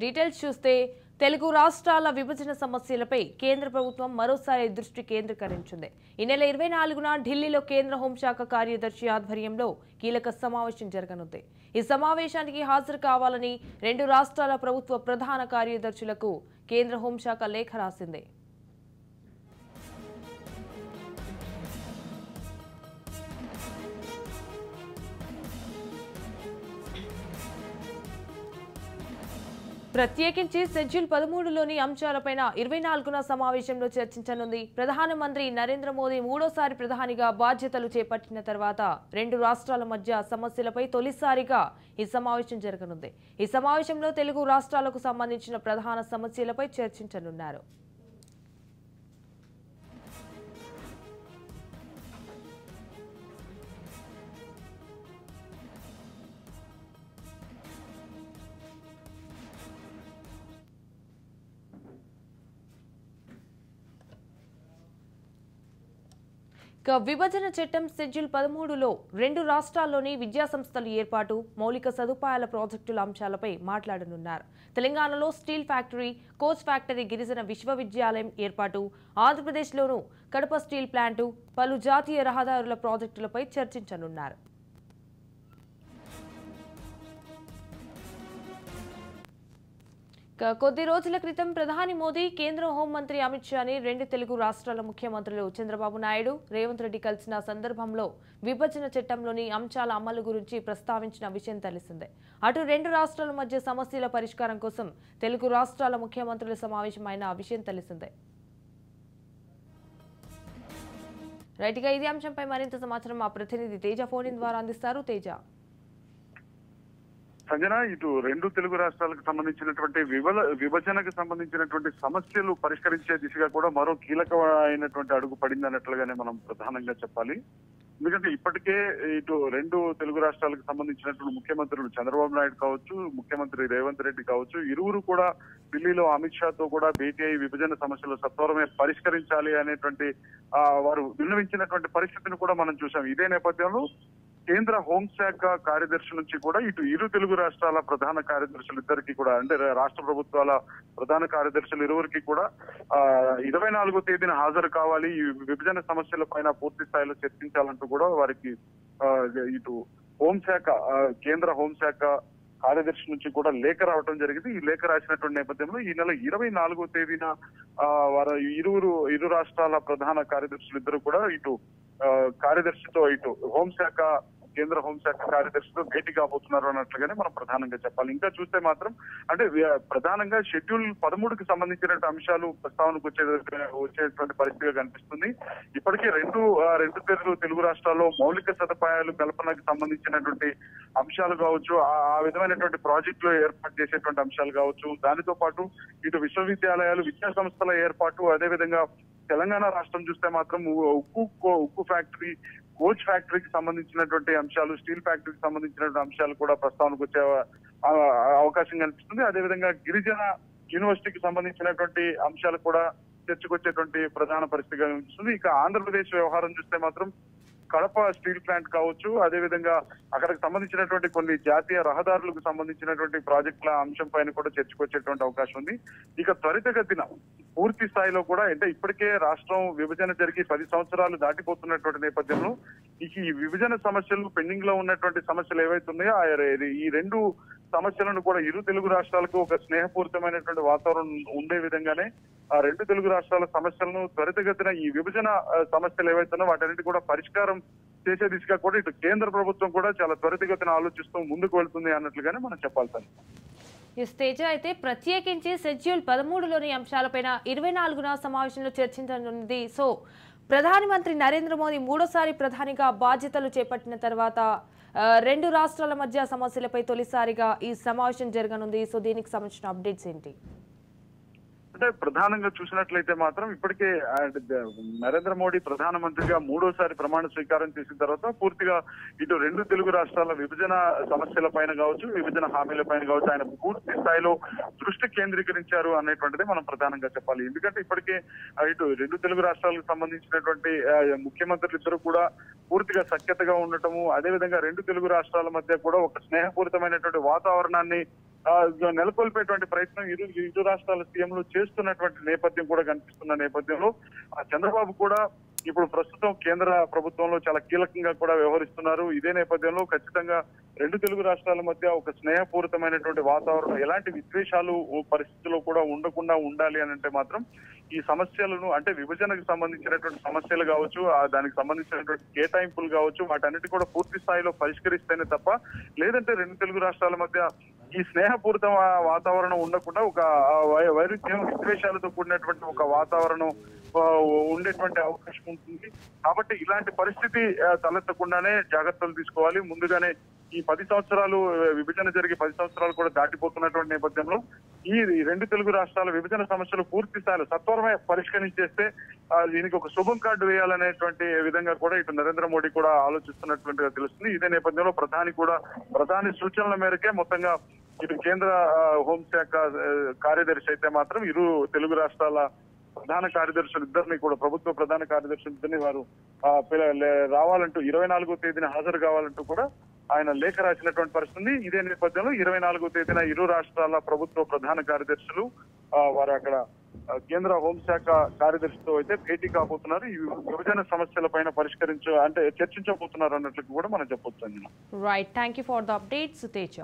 Details చూస్తే తెలుగు రాష్ట్రాల విభజన సమస్యలపై కేంద్ర ప్రభుత్వం మరోసారి దృష్టి కేంద్రీకరించింది. ఈ నెల 24న ఢిల్లీలో కేంద్ర హోంశాఖ కార్యదర్శి ఆధ్వర్యంలో కీలక సమావేశం జరగనుంది. ఈ సమావేశానికి హాజరు కావాలని రెండు రాష్ట్రాల ప్రభుత్వ ప్రధాన కార్యదర్శులకు కేంద్ర హోంశాఖ లేఖ రాసింది. ప్రత్యేకించి షెడ్యూల్ 13లోని అంశాలపైన 24న సమావేశంలో చర్చించనుంది. ప్రధానమంత్రి నరేంద్ర మోదీ మూడోసారి ప్రధానిగా బాధ్యతలు చేపట్టిన తర్వాత రెండు రాష్ట్రాల మధ్య సమస్యలపై తొలిసారిగా ఈ సమావేశం జరగనుంది. ఈ సమావేశంలో తెలుగు రాష్ట్రాలకు సంబంధించిన ప్రధాన సమస్యలపై చర్చించనున్నారు. విభజన చట్టం షెడ్యూల్ 13లో రెండు రాష్ట్రాల్లోని విద్యాసంస్థలు ఏర్పాటు, మౌలిక సదుపాయాల ప్రాజెక్టుల అంశాలపై మాట్లాడనున్నారు. తెలంగాణలో స్టీల్ ఫ్యాక్టరీ, కోచ్ ఫ్యాక్టరీ, గిరిజన విశ్వవిద్యాలయం ఏర్పాటు, ఆంధ్రప్రదేశ్లోనూ కడప స్టీల్ ప్లాంటు, పలు జాతీయ రహదారుల ప్రాజెక్టులపై చర్చించనున్నారు. కొద్ది రోజుల క్రితం ప్రధాని మోదీ, కేంద్ర హోంమంత్రి అమిత్ షాని రెండు తెలుగు రాష్ట్రాల ముఖ్యమంత్రులు చంద్రబాబు నాయుడు, రేవంత్ రెడ్డి కలిసిన సందర్భంలో విభజన చట్టంలోని అంశాల అమలు గురించి ప్రస్తావించిన విషయం తెలిసిందే. అటు రెండు రాష్ట్రాల మధ్య సమస్యల పరిష్కారం కోసం తెలుగు రాష్ట్రాల ముఖ్యమంత్రుల సమావేశమైన విషయం తెలిసిందే. రైట్గా ఇదే అంశంపై మరింత సమాచారం మా ప్రతినిధి తేజ ఫోన్ ఇన్ ద్వారా అందిస్తారు. తేజ. సంజన, ఇటు రెండు తెలుగు రాష్ట్రాలకు సంబంధించినటువంటి విభజనకు సంబంధించినటువంటి సమస్యలు పరిష్కరించే దిశగా కూడా మరో కీలకమైనటువంటి అడుగు పడింది అన్నట్లుగానే మనం ప్రధానంగా చెప్పాలి. ఎందుకంటే ఇప్పటికే ఇటు రెండు తెలుగు రాష్ట్రాలకు సంబంధించినటువంటి ముఖ్యమంత్రులు చంద్రబాబు నాయుడు కావచ్చు, ముఖ్యమంత్రి రేవంత్ రెడ్డి కావచ్చు, ఇరువురు కూడా ఢిల్లీలో అమిత్ షాతో కూడా భేటీ అయి విభజన సమస్యలు సత్వరమే పరిష్కరించాలి అనేటువంటి వారు విన్నవించినటువంటి పరిస్థితిని కూడా మనం చూసాం. ఇదే నేపథ్యంలో కేంద్ర హోంశాఖ కార్యదర్శి నుంచి కూడా ఇటు ఇరు తెలుగు రాష్ట్రాల ప్రధాన కార్యదర్శులు ఇద్దరికి కూడా, అంటే రాష్ట్ర ప్రభుత్వాల ప్రధాన కార్యదర్శులు ఇరువురికి కూడా 24వ తేదీన హాజరు కావాలి, ఈ విభజన సమస్యల పైన పూర్తి స్థాయిలో చర్చించాలంటూ కూడా వారికి ఇటు హోంశాఖ కేంద్ర హోంశాఖ కార్యదర్శి నుంచి కూడా లేఖ రావడం జరిగింది. ఈ లేఖ రాసినటువంటి నేపథ్యంలో ఈ నెల 24వ తేదీన వారు ఇరు రాష్ట్రాల ప్రధాన కార్యదర్శులు ఇద్దరు కూడా ఇటు కార్యదర్శితో, ఇటు హోంశాఖ కేంద్ర హోంశాఖ కార్యదర్శితో భేటీ కాబోతున్నారు అన్నట్లుగానే మనం ప్రధానంగా చెప్పాలి. ఇంకా చూస్తే మాత్రం అంటే ప్రధానంగా షెడ్యూల్ 13కి సంబంధించిన అంశాలు ప్రస్తావనకు వచ్చేటువంటి పరిస్థితిగా కనిపిస్తుంది. ఇప్పటికే రెండు తెలుగు రాష్ట్రాల్లో మౌలిక సదుపాయాలు కల్పనకు సంబంధించినటువంటి అంశాలు కావచ్చు, ఆ విధమైనటువంటి ప్రాజెక్టులు ఏర్పాటు చేసేటువంటి అంశాలు కావచ్చు, దానితో పాటు ఇటు విశ్వవిద్యాలయాలు, విద్యా సంస్థల ఏర్పాటు, అదేవిధంగా తెలంగాణ రాష్ట్రం చూస్తే మాత్రం ఉక్కు ఫ్యాక్టరీ, కోచ్ ఫ్యాక్టరీకి సంబంధించినటువంటి అంశాలు, స్టీల్ ఫ్యాక్టరీకి సంబంధించినటువంటి అంశాలు కూడా ప్రస్తావనకు వచ్చే అవకాశం కనిపిస్తుంది. అదేవిధంగా గిరిజన యూనివర్సిటీకి సంబంధించినటువంటి అంశాలు కూడా చర్చకొచ్చేటువంటి ప్రధాన పరిస్థితిగా కనిపిస్తుంది. ఇక ఆంధ్రప్రదేశ్ వ్యవహారం చూస్తే మాత్రం కడప స్టీల్ ప్లాంట్ కావచ్చు, అదేవిధంగా అక్కడికి సంబంధించినటువంటి కొన్ని జాతీయ రహదారులకు సంబంధించినటువంటి ప్రాజెక్టుల అంశం పైన కూడా చర్చకొచ్చేటువంటి అవకాశం ఉంది. ఇక త్వరితగతిన పూర్తి స్థాయిలో కూడా, అంటే ఇప్పటికే రాష్ట్రం విభజన జరిగి 10 సంవత్సరాలు దాటిపోతున్నటువంటి నేపథ్యంలో ఈ విభజన సమస్యలు, పెండింగ్ లో ఉన్నటువంటి సమస్యలు ఏవైతే ఉన్నాయో ఈ రెండు సమస్యలను కూడా ఇరు తెలుగు రాష్ట్రాలకు ఒక స్నేహపూరితమైనటువంటి వాతావరణం ఉండే విధంగానే ఆ రెండు తెలుగు రాష్ట్రాల సమస్యలను త్వరితగతిన ఈ విభజన సమస్యలు ఏవైతున్నాయో వాటన్నిటి కూడా పరిష్కారం చేసే దిశగా కూడా ఇటు కేంద్ర ప్రభుత్వం కూడా చాలా త్వరితగతిన ఆలోచిస్తూ ముందుకు వెళ్తుంది అన్నట్లుగానే మనం చెప్పాలి సార్. తేజ, అయితే ప్రత్యేకించి షెడ్యూల్ 13లోని అంశాలపైన 24న సమావేశంలో చర్చించనుంది. సో ప్రధానమంత్రి నరేంద్ర మోదీ మూడోసారి ప్రధానిగా బాధ్యతలు చేపట్టిన తర్వాత రెండు రాష్ట్రాల మధ్య సమస్యలపై తొలిసారిగా ఈ సమావేశం జరగనుంది. సో దీనికి సంబంధించిన అప్డేట్స్ ఏంటి? అంటే ప్రధానంగా చూసినట్లయితే మాత్రం ఇప్పటికే నరేంద్ర మోడీ ప్రధానమంత్రిగా మూడోసారి ప్రమాణ స్వీకారం చేసిన తర్వాత పూర్తిగా ఇటు రెండు తెలుగు రాష్ట్రాల విభజన సమస్యల పైన కావచ్చు, విభజన హామీల పైన కావచ్చు, ఆయన పూర్తి స్థాయిలో దృష్టి కేంద్రీకరించారు అనేటువంటిది మనం ప్రధానంగా చెప్పాలి. ఎందుకంటే ఇప్పటికే ఇటు రెండు తెలుగు రాష్ట్రాలకు సంబంధించినటువంటి ముఖ్యమంత్రులు ఇద్దరు కూడా పూర్తిగా సఖ్యతగా ఉండటము, అదేవిధంగా రెండు తెలుగు రాష్ట్రాల మధ్య కూడా ఒక స్నేహపూరితమైనటువంటి వాతావరణాన్ని నెలకొల్పేటువంటి ప్రయత్నం ఇరు రాష్ట్రాల సీఎంలు చేస్తున్నటువంటి నేపథ్యం కూడా కనిపిస్తున్న నేపథ్యంలో చంద్రబాబు కూడా ఇప్పుడు ప్రస్తుతం కేంద్ర ప్రభుత్వంలో చాలా కీలకంగా కూడా వ్యవహరిస్తున్నారు. ఇదే నేపథ్యంలో ఖచ్చితంగా రెండు తెలుగు రాష్ట్రాల మధ్య ఒక స్నేహపూరితమైనటువంటి వాతావరణం, ఎలాంటి విద్వేషాలు పరిస్థితుల్లో కూడా ఉండకుండా ఉండాలి అని అంటే మాత్రం ఈ సమస్యలను అంటే విభజనకు సంబంధించినటువంటి సమస్యలు కావచ్చు, దానికి సంబంధించినటువంటి కేటాయింపులు కావచ్చు, వాటన్నిటి కూడా పూర్తి స్థాయిలో పరిష్కరిస్తేనే తప్ప, లేదంటే రెండు తెలుగు రాష్ట్రాల మధ్య ఈ స్నేహపూరిత వాతావరణం ఉండకుండా ఒక వైరుధ్యం విద్వేషాలతో కూడినటువంటి ఒక వాతావరణం ఉండేటువంటి అవకాశం ఉంటుంది. కాబట్టి ఇలాంటి పరిస్థితి తలెత్తకుండానే జాగ్రత్తలు తీసుకోవాలి. ముందుగానే ఈ 10 సంవత్సరాలు విభజన జరిగి 10 సంవత్సరాలు కూడా దాటిపోతున్నటువంటి నేపథ్యంలో ఈ రెండు తెలుగు రాష్ట్రాల విభజన సమస్యలు పూర్తి స్థాయిలో సత్వరమే పరిష్కరించేస్తే దీనికి ఒక శుభం కార్డు వేయాలనేటువంటి విధంగా కూడా ఇటు నరేంద్ర మోడీ కూడా ఆలోచిస్తున్నటువంటిగా తెలుస్తుంది. ఇదే నేపథ్యంలో ప్రధాని సూచనల మేరకే మొత్తంగా ఇటు కేంద్ర హోంశాఖ కార్యదర్శి అయితే మాత్రం ఇరు తెలుగు రాష్ట్రాల ప్రధాన కార్యదర్శులు ఇద్దరిని కూడా ప్రభుత్వ ప్రధాన కార్యదర్శులు ఇద్దరిని వారు రావాలంటూ 24వ తేదీన హాజరు కావాలంటూ కూడా ఆయన లేఖ రాసినటువంటి పరిస్థితి. ఇదే నేపథ్యంలో 24వ తేదీన ఇరు రాష్ట్రాల ప్రభుత్వ ప్రధాన కార్యదర్శులు వారు అక్కడ కేంద్ర హోంశాఖ కార్యదర్శితో అయితే భేటీ కాబోతున్నారు. ఈ విభజన సమస్యల పైన చర్చించబోతున్నారు అన్నట్లు కూడా మనం చెప్పొచ్చు. Right, thank you for the updates Teja.